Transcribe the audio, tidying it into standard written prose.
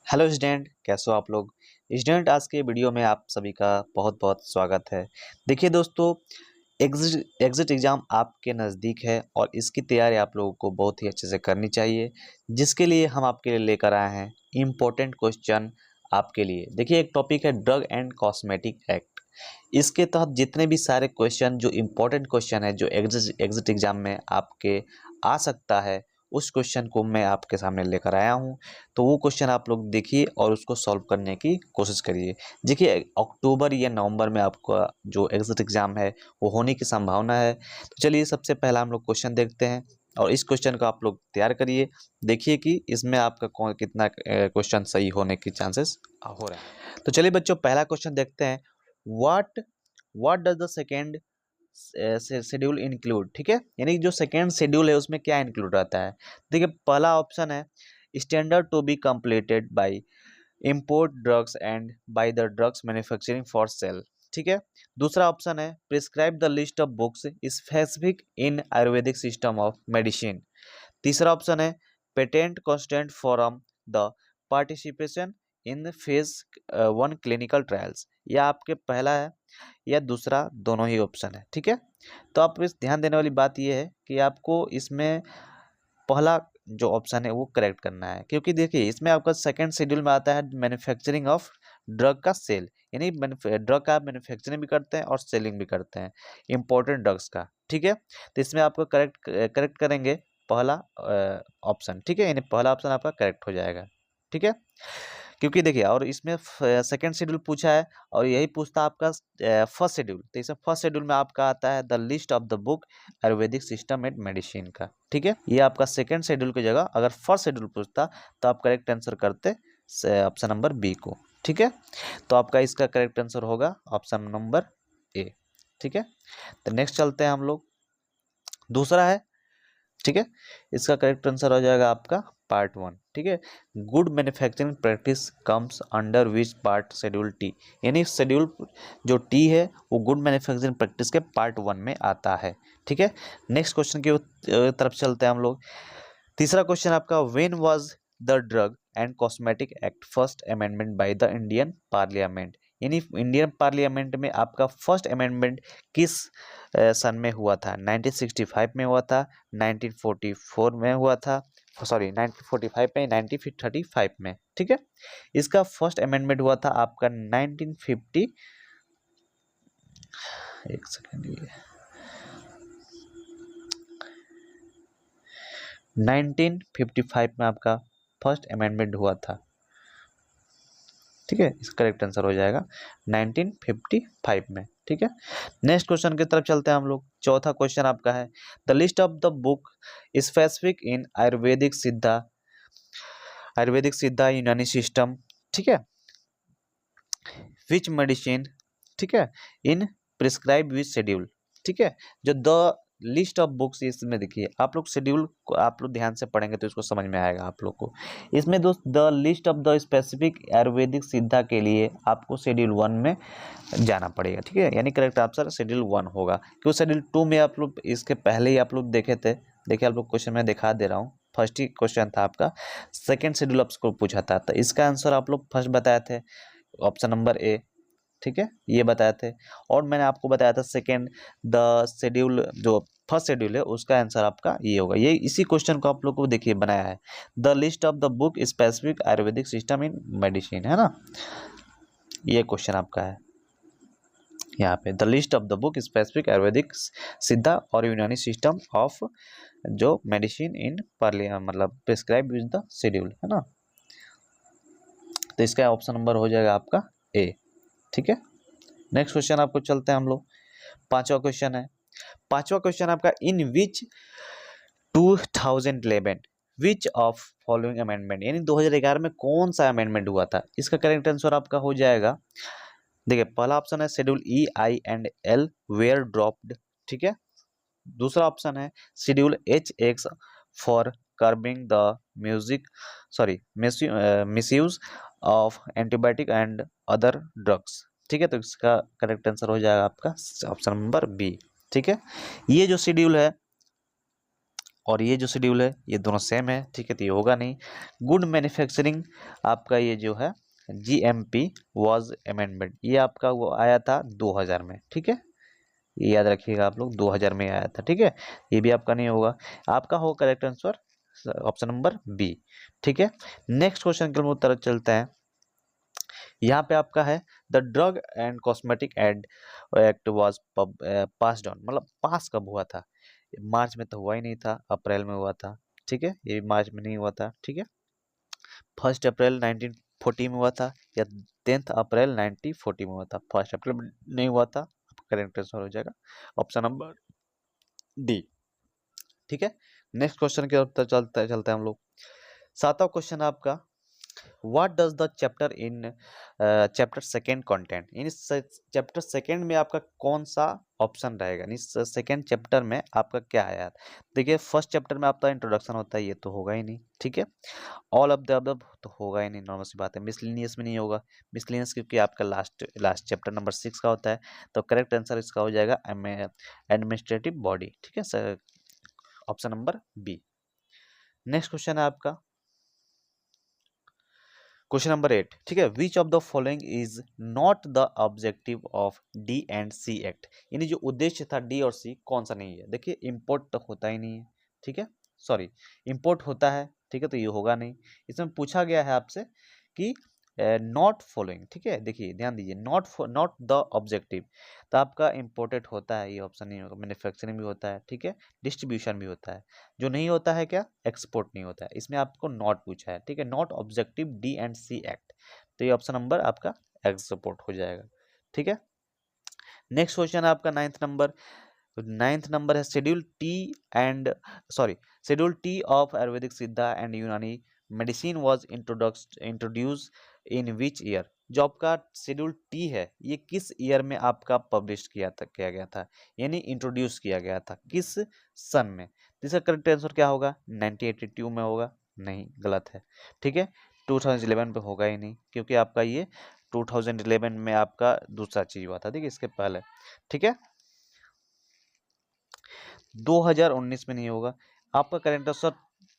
Hello student, कैसे हो आप लोग। स्टूडेंट, आज के वीडियो में आप सभी का बहुत बहुत स्वागत है। देखिए दोस्तों, एग्जिट एग्ज़ाम आपके नज़दीक है और इसकी तैयारी आप लोगों को बहुत ही अच्छे से करनी चाहिए, जिसके लिए हम आपके लिए लेकर आए हैं इम्पोर्टेंट क्वेश्चन आपके लिए। देखिए, एक टॉपिक है ड्रग एंड कॉस्मेटिक एक्ट। इसके तहत जितने भी सारे क्वेश्चन जो इम्पोर्टेंट क्वेश्चन है जो एग्जिट एग्ज़ाम में आपके आ सकता है, उस क्वेश्चन को मैं आपके सामने लेकर आया हूँ। तो वो क्वेश्चन आप लोग देखिए और उसको सॉल्व करने की कोशिश करिए। देखिए, अक्टूबर या नवंबर में आपका जो एग्जिट एग्ज़ाम है वो होने की संभावना है। तो चलिए, सबसे पहला हम लोग क्वेश्चन देखते हैं और इस क्वेश्चन को आप लोग तैयार करिए। देखिए कि इसमें आपका कितना क्वेश्चन सही होने की चांसेस हो रहे हैं। तो चलिए बच्चों, पहला क्वेश्चन देखते हैं। What what does the second schedule include. ठीक है, यानी जो सेकेंड शेड्यूल है उसमें क्या इंक्लूड रहता है। देखिए, पहला ऑप्शन है standard to be completed by import drugs and by the drugs manufacturing for sale. ठीक है। दूसरा ऑप्शन है prescribe the list of books specific in Ayurvedic system of medicine. तीसरा ऑप्शन है patent constant from the participation in phase 1 clinical trials. यह आपके पहला है या दूसरा, दोनों ही ऑप्शन है। ठीक है। तो आप इस ध्यान देने वाली बात यह है कि आपको इसमें पहला जो ऑप्शन है वो करेक्ट करना है, क्योंकि देखिए इसमें आपका सेकंड शेड्यूल में आता है मैन्युफैक्चरिंग ऑफ ड्रग का सेल, यानी ड्रग का मैन्युफैक्चरिंग भी करते हैं और सेलिंग भी करते हैं इंपॉर्टेंट ड्रग्स का। ठीक है। तो इसमें आपको करेक्ट करेंगे पहला ऑप्शन। ठीक है, यानी पहला ऑप्शन आपका करेक्ट हो जाएगा। ठीक है, क्योंकि देखिए और इसमें सेकंड शेड्यूल पूछा है और यही पूछता है आपका फर्स्ट शेड्यूल। तो इसमें फर्स्ट शेड्यूल में आपका आता है the list of the book Ayurvedic system and medicine का। ठीक है, ये आपका सेकंड शेड्यूल की जगह अगर फर्स्ट शेड्यूल पूछता तो आप करेक्ट आंसर करते ऑप्शन नंबर बी को। ठीक है, तो आपका इसका करेक्ट आंसर होगा ऑप्शन नंबर ए। ठीक है, तो नेक्स्ट चलते हैं हम लोग। दूसरा है, ठीक है, इसका करेक्ट आंसर हो जाएगा आपका पार्ट 1। ठीक है, good manufacturing practice comes under which part schedule T. यानी शेड्यूल जो टी है वो गुड मैन्युफैक्चरिंग प्रैक्टिस के पार्ट 1 में आता है। ठीक है, नेक्स्ट क्वेश्चन की तरफ चलते हैं हम लोग। तीसरा क्वेश्चन आपका, when was the drug and cosmetic act first amendment by the Indian parliament. यानी इंडियन पार्लियामेंट में आपका फर्स्ट अमेंडमेंट किस सन में हुआ था। 1965 में हुआ था, 1944 में हुआ था, सॉरी 1945 में, 1935 में। ठीक है, इसका फर्स्ट अमेंडमेंट हुआ था आपका 1950, एक सेकेंड, ये 1955 में आपका फर्स्ट अमेंडमेंट हुआ था। ठीक है, इसका करेक्ट आंसर हो जाएगा 1955 में। ठीक है, नेक्स्ट क्वेश्चन की तरफ चलते हैं हम लोग। चौथा क्वेश्चन आपका है the list of the book specific in Ayurvedic सिद्धा यूनानी सिस्टम। ठीक है, विच मेडिसिन, ठीक है, इन प्रिस्क्राइब विच शेड्यूल। ठीक है, जो द लिस्ट ऑफ बुक्स इसमें देखिए, आप लोग शेड्यूल को आप लोग ध्यान से पढ़ेंगे तो इसको समझ में आएगा आप लोग को। इसमें दोस्त the list of the specific Ayurvedic सिद्धा के लिए आपको शेड्यूल 1 में जाना पड़ेगा। ठीक है, यानी करेक्ट आंसर शेड्यूल 1 होगा, क्योंकि शेड्यूल 2 में आप लोग इसके पहले ही आप लोग देखे थे। देखिए, आप लोग क्वेश्चन में दिखा दे रहा हूँ, फर्स्ट ही क्वेश्चन था आपका, सेकेंड शेड्यूल आपको पूछा था, तो इसका आंसर आप लोग फर्स्ट बताए थे ऑप्शन नंबर ए। ठीक है, ये बताए थे, और मैंने आपको बताया था सेकेंड द शेड्यूल, जो फर्स्ट शेड्यूल है उसका आंसर आपका ये होगा। ये इसी क्वेश्चन को आप लोग को देखिए बनाया है, the list of the book specific Ayurvedic system in medicine, है ना, ये क्वेश्चन आपका है यहाँ पे, the list of the book specific Ayurvedic सिद्धा और यूनानी सिस्टम ऑफ जो मेडिसिन इन पार्लिया मतलब प्रिस्क्राइब विद द शेड्यूल, है ना। तो इसका ऑप्शन नंबर हो जाएगा आपका ए। ठीक है, नेक्स्ट क्वेश्चन आपको चलते हैं हम लोग। पांचवा क्वेश्चन है, पांचवा क्वेश्चन आपका, इन विच 2011 विच ऑफ फॉलोइंग अमेंडमेंट, यानी 2011 में कौन सा अमेंडमेंट हुआ था। इसका करेक्ट आंसर आपका हो जाएगा, देखिए पहला ऑप्शन है schedule E I and L were dropped. ठीक है, दूसरा ऑप्शन है schedule H X for curbing the music sorry misuse of antibiotic and other drugs. ठीक है, तो इसका करेक्ट आंसर हो जाएगा आपका ऑप्शन नंबर बी। ठीक है, ये जो शेड्यूल है और ये जो शेड्यूल है ये दोनों सेम है, ठीक है, तो ये होगा नहीं। गुड मैन्युफैक्चरिंग आपका ये जो है GMP वाज अमेंडमेंट, ये आपका वो आया था 2000 में, ठीक है, ये याद रखिएगा आप लोग, 2000 में आया था, ठीक है, ये भी आपका नहीं होगा। आपका होगा correct answer option number B, ठीक है। नेक्स्ट क्वेश्चन के उत्तर चलते हैं। यहाँ पे आपका है the drug and cosmetic ad act was passed on, मतलब पास कब हुआ था? मार्च में तो हुआ ही नहीं था, अप्रैल में हुआ था, ठीक है, ये भी मार्च में नहीं हुआ था, ठीक है। 1 अप्रैल 1940 में हुआ था या 10 अप्रैल 1940 में हुआ था? 1 अप्रैल में नहीं हुआ था, आपका करेक्ट आंसर हो जाएगा ऑप्शन नंबर डी, ठीक है। नेक्स्ट क्वेश्चन के उत्तर चलते चलते हैं हम लोग। 7वां क्वेश्चन आपका, what does the chapter in chapter second content, यानी चैप्टर सेकेंड में आपका कौन सा ऑप्शन रहेगा, यानी सेकेंड चैप्टर में आपका क्या आया? देखिए फर्स्ट चैप्टर में आपका इंट्रोडक्शन होता है, ये तो होगा ही नहीं, ठीक है। ऑल ऑफ द अबव तो होगा ही नहीं, नॉर्मल सी बात है। मिसलिनियस में नहीं होगा, मिसलिनियस क्योंकि आपका लास्ट चैप्टर नंबर 6 का होता है, तो करेक्ट आंसर इसका हो जाएगा एडमिनिस्ट्रेटिव बॉडी, ठीक है sir, option number B. Next question है आपका क्वेश्चन नंबर 8, ठीक है, which of the following is not the objective of D and C act, यानी जो उद्देश्य था डी और सी कौन सा नहीं है? देखिए इंपोर्ट तो होता ही नहीं है, ठीक है, सॉरी इंपोर्ट होता है, ठीक है, तो ये होगा नहीं। इसमें पूछा गया है आपसे कि नॉट फॉलोइंग, ठीक है, देखिए ध्यान दीजिए, नॉट द ऑब्जेक्टिव, तो आपका इंपोर्टेड होता है, ये ऑप्शन नहीं होगा। मैन्युफैक्चरिंग भी होता है, ठीक है, डिस्ट्रीब्यूशन भी होता है, जो नहीं होता है क्या? एक्सपोर्ट नहीं होता है। इसमें आपको नॉट पूछा है, ठीक है, not objective D and C act, तो ये ऑप्शन नंबर आपका एक्सपोर्ट हो जाएगा, ठीक है। नेक्स्ट क्वेश्चन है आपका नाइन्थ नंबर है schedule T and sorry schedule T of Ayurvedic सिद्धा एंड यूनानी medicine was introduce in which year, जो आपका शेड्यूल टी है ये किस ईयर में आपका पब्लिश किया गया था, यानी इंट्रोड्यूस किया गया था किस सन में? तो इसका करेक्ट आंसर क्या होगा? 1982 में होगा? नहीं, गलत है, ठीक है, 2011 पे होगा ही नहीं, क्योंकि आपका ये 2011 में आपका दूसरा चीज हुआ था, ठीक है, इसके पहले, ठीक है। 2019 में नहीं होगा। आपका करेंट आंसर